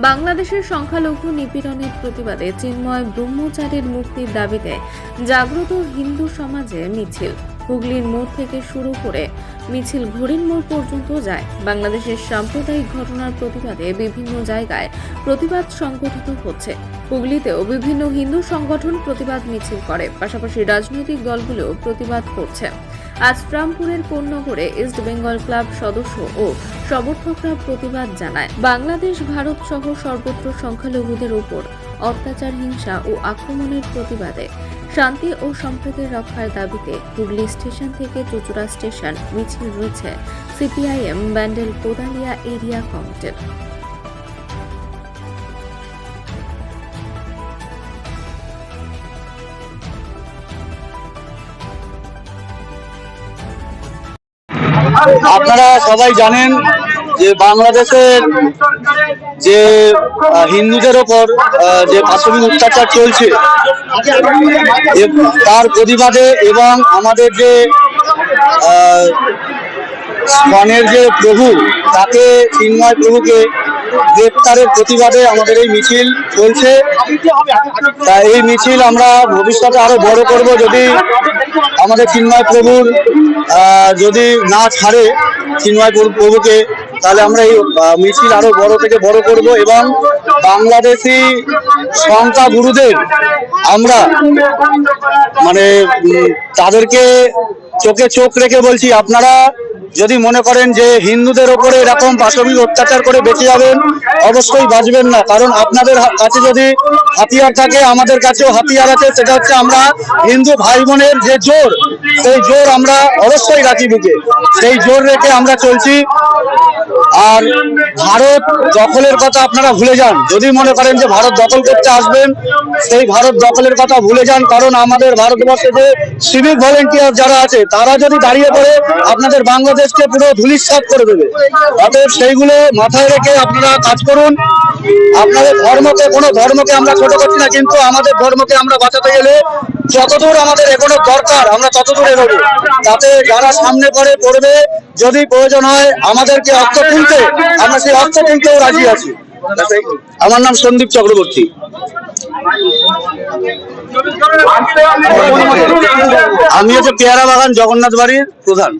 বাংলাদেশের সংখ্যালঘু নিপীড়নের প্রতিবাদে চিন্ময় ব্রহ্মচারীর মুক্তির দাবিতে জাগ্রত হিন্দু সমাজে মিছিল হুগলির মোড় থেকে শুরু করে মিছিল ঘড়ির মোড় পর্যন্ত যায়। বাংলাদেশের সাম্প্রদায়িক ঘটনার প্রতিবাদে বিভিন্ন জায়গায় প্রতিবাদ সংগঠিত হচ্ছে। হুগলিতেও বিভিন্ন হিন্দু সংগঠন প্রতিবাদ মিছিল করে, পাশাপাশি রাজনৈতিক দলগুলোও প্রতিবাদ করছে। আজ রামপুরের কোন্নগরে ইস্ট বেঙ্গল ক্লাব সদস্য ও সমর্থকরা প্রতিবাদ জানায় বাংলাদেশ ভারত সহ সর্বত্র সংখ্যালঘুদের উপর অত্যাচার, হিংসা ও আক্রমণের প্রতিবাদে শান্তি ও সম্প্রীতির রক্ষার দাবিতে হুগলি স্টেশন থেকে চুচুড়া স্টেশন মিছিল রয়েছে সিপিআইএম ব্যান্ডেল কোদালিয়া এরিয়া কমিটির। আপনারা সবাই জানেন যে বাংলাদেশের যে হিন্দুদের ওপর যে পাশবিক অত্যাচার চলছে তার প্রতিবাদে এবং আমাদের যে স্কনের যে প্রভু তাকে চিন্ময় প্রভুকে গ্রেপ্তারের প্রতিবাদে আমাদের এই মিছিল চলছে। তা এই মিছিল আমরা ভবিষ্যতে আরো বড় করব, যদি আমাদের চিন্ময় প্রভুর যদি না ছাড়ে চিন্ময় প্রভুকে, তাহলে আমরা এই মিছিল আরো বড় থেকে বড় করব এবং বাংলাদেশি সংখ্যাগুরুদের আমরা তাদেরকে চোখে চোখ রেখে বলছি, আপনারা যদি মনে করেন যে হিন্দুদের ওপরে এরকম পাশবিক অত্যাচার করে বেঁচে যাবেন, অবশ্যই বাঁচবেন না। কারণ আপনাদের কাছে যদি হাতিয়ার থাকে, আমাদের কাছেও হাতিয়ার আছে, সেটা হচ্ছে আমরা হিন্দু ভাই বোনের যে জোর, সেই জোর আমরা অবশ্যই রাখি বুকে, সেই জোর রেখে আমরা চলছি। আর ভারত দখলের কথা আপনারা ভুলে যান, যদি মনে করেন যে ভারত দখল করতে আসবেন, সেই ভারত দখলের কথা ভুলে যান। কারণ আমাদের ভারতবর্ষে যে সিভিক ভলেন্টিয়ার যারা আছে, তারা যদি দাঁড়িয়ে পড়ে আপনাদের বাংলাদেশকে পুরো ধূলিসাৎ করে দেবে। অতএব সেইগুলো মাথায় রেখে আপনারা কাজ করুন। আপনাদের ধর্মকে, কোনো ধর্মকে আমরা ছোট করছি না, কিন্তু আমাদের ধর্মকে আমরা বাঁচাতে গেলে যতদূর আমাদের এগোনোর দরকার আমরা ততদূর এগোবো। তাতে যারা সামনে পড়বে, যদি প্রয়োজন হয় আমাদেরকে অস্ত্র তুলতে, আমরা সেই অস্ত্র তুলতেও রাজি আছি। আমার নাম সন্দীপ চক্রবর্তী। আমি হচ্ছে পেয়ারা বাগান জগন্নাথ বাড়ির প্রধান।